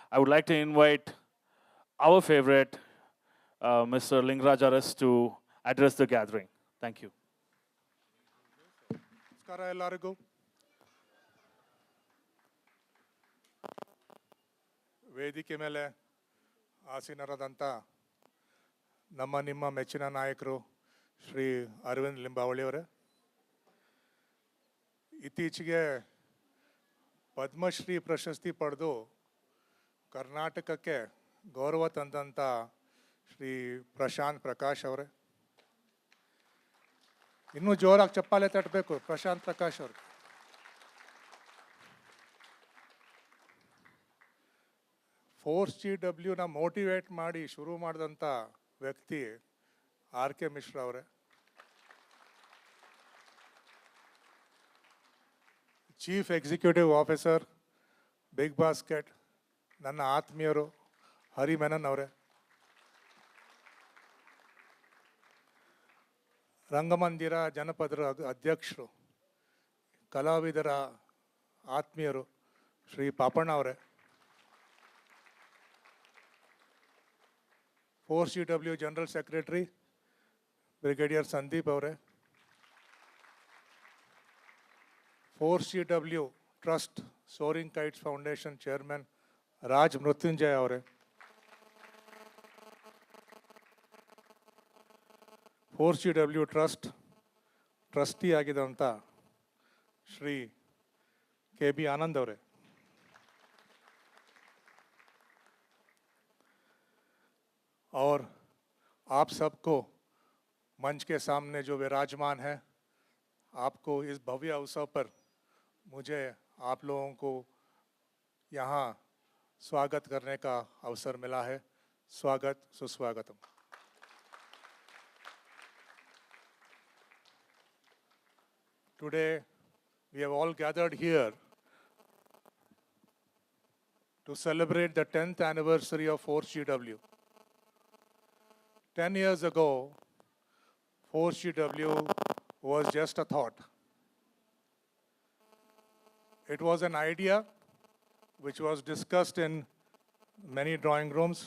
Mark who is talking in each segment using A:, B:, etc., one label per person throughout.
A: I would like to invite our favorite, Mr. Lingaraj to address the gathering. Thank you.
B: ನಮಸ್ಕಾರ ಎಲ್ಲರಿಗೂ. ವೇದಿಕೆ ಮೇಲೆ ಆಸೀನರಾದಂಥ ನಿಮ್ಮ ಮೆಚ್ಚಿನ ನಾಯಕರು ಶ್ರೀ ಅರವಿಂದ್ ಲಿಂಬಾವಳಿಯವರೇ, ಇತ್ತೀಚೆಗೆ ಪದ್ಮಶ್ರೀ ಪ್ರಶಸ್ತಿ ಪಡೆದು ಕರ್ನಾಟಕಕ್ಕೆ ಗೌರವ ತಂದಂಥ ಶ್ರೀ ಪ್ರಶಾಂತ್ ಪ್ರಕಾಶ್ ಅವರೇ, ಇನ್ನೂ ಜೋರಾಗಿ ಚಪ್ಪಾಳೆ ತಟ್ಟಬೇಕು ಪ್ರಶಾಂತ್ ಪ್ರಕಾಶ್ ಅವ್ರಿಗೆ. ForceGWನ ಮೋಟಿವೇಟ್ ಮಾಡಿ ಶುರು ಮಾಡಿದಂಥ ವ್ಯಕ್ತಿ RK ಮಿಶ್ರಾ ಅವರೇ. Chief executive officer big basket ನನ್ನ ಆತ್ಮೀಯರು ಹರಿ ಮೆನನ್ ಅವರೇ. ರಂಗಮಂದಿರ ಜನಪದರ ಅಧ್ಯಕ್ಷರು ಕಲಾವಿದರ ಆತ್ಮೀಯರು ಶ್ರೀ ಪಾಪಣ್ಣ ಅವರೇ. ForceGW general secretary brigadier Sandeep ಅವರೇ. ForceGW trust soaring kites foundation chairman Raj Mrityunjaya ಅವರೇ. ForceGW ಟ್ರಸ್ಟ್ ಟ್ರಸ್ಟಿ ಆಗಿದ್ದಂಥ ಶ್ರೀ KB ಆನಂದ್ ಅವರೇ. और आप सबको मंच के सामने जो विराजमान है, आपको इस भव्य अवसर पर मुझे आप लोगों को यहाँ स्वागत करने का अवसर मिला है. स्वागत सुस्वागतम. Today we have all gathered here to celebrate the 10th anniversary of ForceGW. 10 years ago, ForceGW was just a thought. It was an idea which was discussed in many drawing rooms.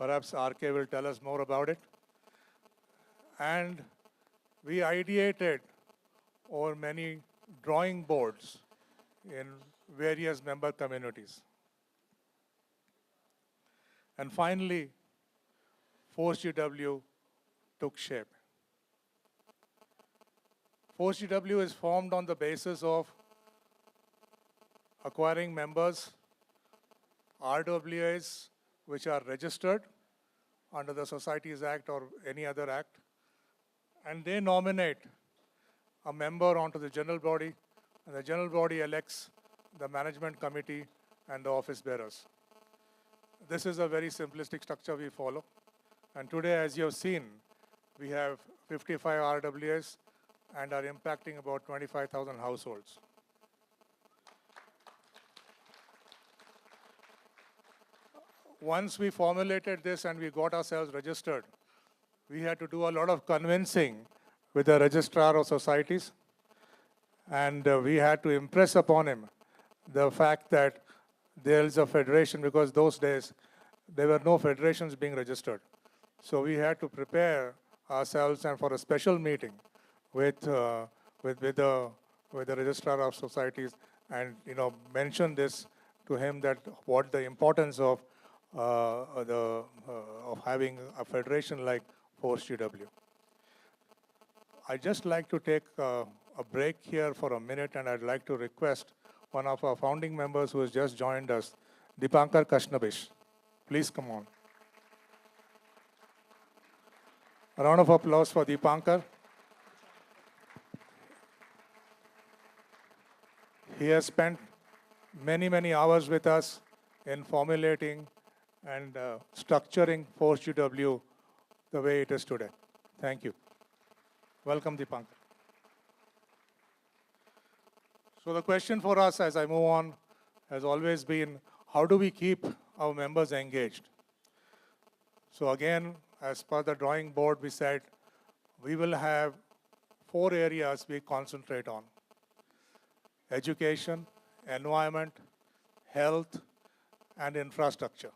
B: Perhaps RK will tell us more about it. And we ideated over many drawing boards in various member communities. And finally, ForceGW took shape. ForceGW is formed on the basis of acquiring members, RWAs which are registered under the Societies Act or any other act, and they nominate a member onto the general body, and the general body elects the management committee and the office bearers. This is a very simplistic structure we follow. And today, as you have seen, we have 55 RWAs and are impacting about 25,000 households. Once we formulated this and we got ourselves registered, we had to do a lot of convincing with the registrar of societies, and we had to impress upon him the fact that there is a federation, because those days there were no federations being registered. So we had to prepare ourselves and for a special meeting with the registrar of societies, and mention this to him, that what the importance of having a federation like ForceGW. I'd just like to take a break here for a minute, and I'd like to request one of our founding members who has just joined us, Dipankar Kashnabish. Please come on. A round of applause for Dipankar. He has spent many, many hours with us in formulating and structuring ForceGW the way it is today. Thank you. Welcome, Dipankar. So the question for us as I move on has always been, how do we keep our members engaged? So again, as per the drawing board, we said we will have 4 areas we concentrate on: education, environment, health, and infrastructure.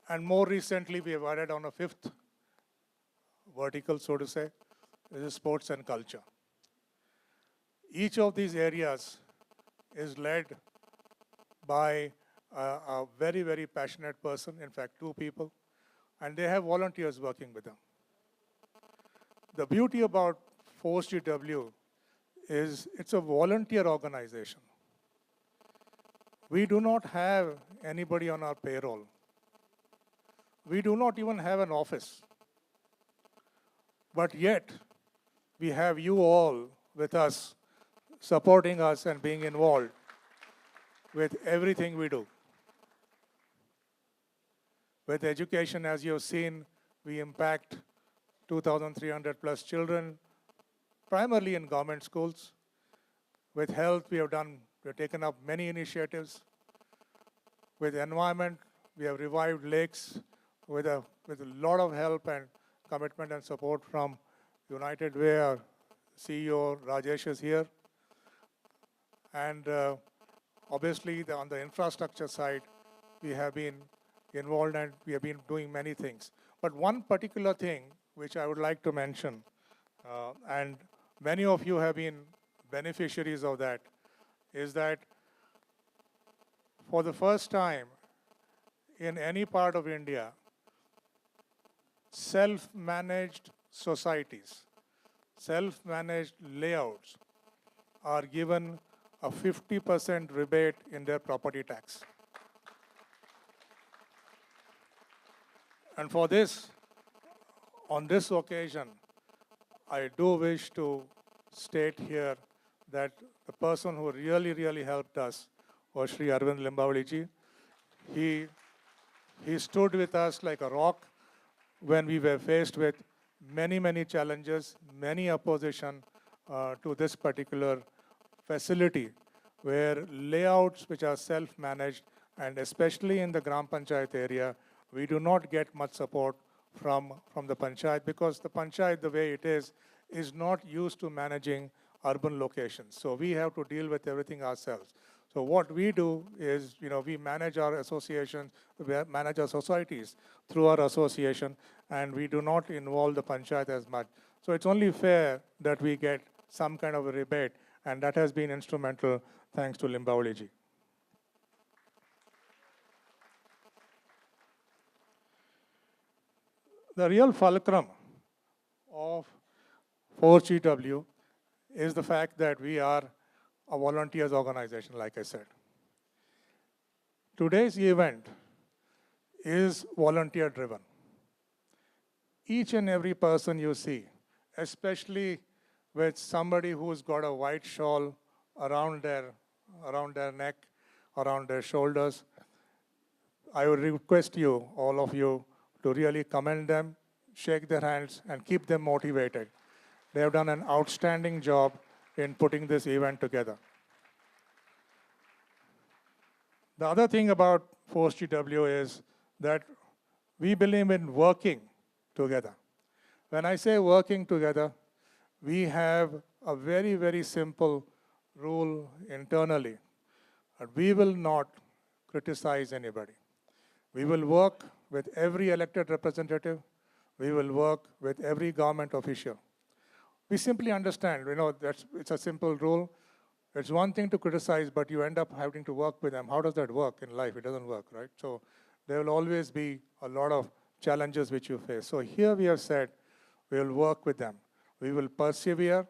B: And more recently, we have added on a fifth vertical, so to say, which is sports and culture. Each of these areas is led by a very, very passionate person, in fact, two people, and they have volunteers working with them. The beauty about ForceGW is it's a volunteer organization. We do not have anybody on our payroll. We do not even have an office. But yet, we have you all with us, supporting us and being involved with everything we do. With education, as you have seen, we impact 2,300 plus children, primarily in government schools. With health, we have taken up many initiatives. With environment, we have revived lakes with a lot of help and commitment and support from United Way. Our CEO Rajesh is here. And obviously, on the infrastructure side, we have been involved and we have been doing many things. But one particular thing which I would like to mention, and many of you have been beneficiaries of that, is that for the first time in any part of India, self-managed societies, self-managed layouts are given a 50% rebate in their property tax. And for this, on this occasion, I do wish to state here that the person who really, really helped us was Sri Arvind Limbavali-ji. He stood with us like a rock when we were faced with many, many challenges, many opposition to this particular facility, where layouts which are self-managed, and especially in the Gram Panchayat area, we do not get much support from the Panchayat, because the Panchayat, the way it is not used to managing urban locations. So we have to deal with everything ourselves. So what we do is, we manage our associations, we manage our societies through our association, and we do not involve the Panchayat as much. So it's only fair that we get some kind of a rebate, and that has been instrumental, thanks to Limbavali-ji. The real fulcrum of ForceGW is the fact that we are a volunteers organization, like I said. Today's event is volunteer driven. Each and every person you see, especially with somebody who's got a white shawl around their neck, around their shoulders, I would request you, all of you, to really commend them, shake their hands, and keep them motivated. They have done an outstanding job in putting this event together. The other thing about ForceGW is that we believe in working together. When I say working together, we have a very, very simple rule internally. We will not criticize anybody. We will work with every elected representative. We will work with every government official. We simply understand, it's a simple rule. It's one thing to criticize, but you end up having to work with them. How does that work in life? It doesn't work, right? So there will always be a lot of challenges which you face. So here we have said, we will work with them. We will persevere.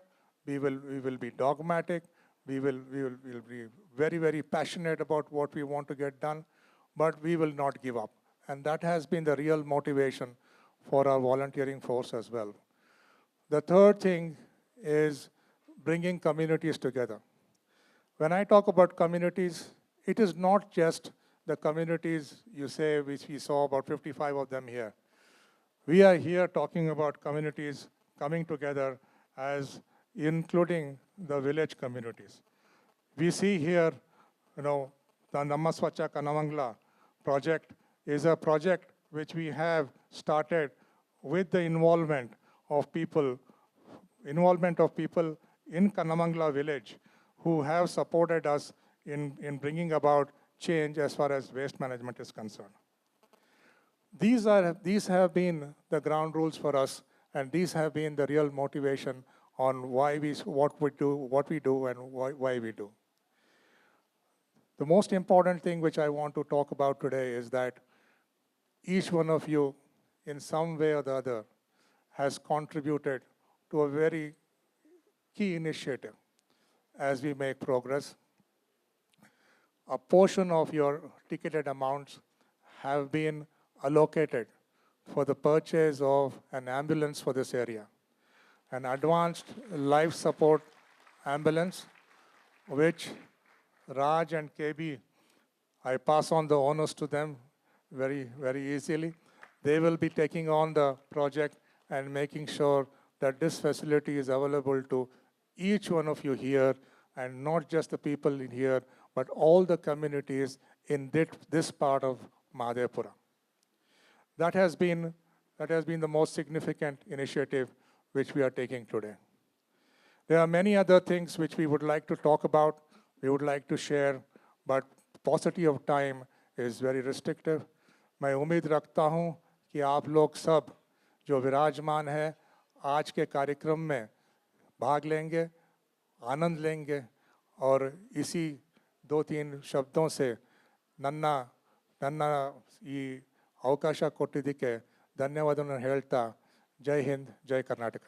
B: We will be dogmatic. We will be very, very passionate about what we want to get done, but we will not give up. And that has been the real motivation for our volunteering force as well. The third thing is bringing communities together. When I talk about communities, it is not just the communities you say, which we saw about 55 of them here. We are here talking about communities coming together as including the village communities. We see here, the Nammaswacha Kanamangla project is a project which we have started with the involvement of people in Kanamangla village who have supported us in bringing about change as far as waste management is concerned. These have been the ground rules for us, and these have been the real motivation on what we do, and why we do. The most important thing which I want to talk about today is that each one of you, in some way or the other, has contributed to a very key initiative as we make progress. A portion of your ticketed amounts have been allocated for the purchase of an ambulance for this area, an advanced life support ambulance, which Raj and KB, I pass on the honors to them very, very easily. They will be taking on the project and making sure that this facility is available to each one of you here, and not just the people in here, but all the communities in this part of Mahadevpura. That has been the most significant initiative which we are taking today. There are many other things which we would like to talk about, we would like to share, but paucity of time is very restrictive. मैं उम्मीद रखता हूँ कि आप लोग सब जो विराजमान है आज के कार्यक्रम में भाग लेंगे, आनंद लेंगे, और इसी 2-3 शब्दों से ನನ್ನ ಈ ಅವಕಾಶ ಕೊಟ್ಟಿದ್ದಕ್ಕೆ ಧನ್ಯವಾದವನ್ನು ಹೇಳ್ತಾ ಜೈ ಹಿಂದ್, ಜೈ ಕರ್ನಾಟಕ.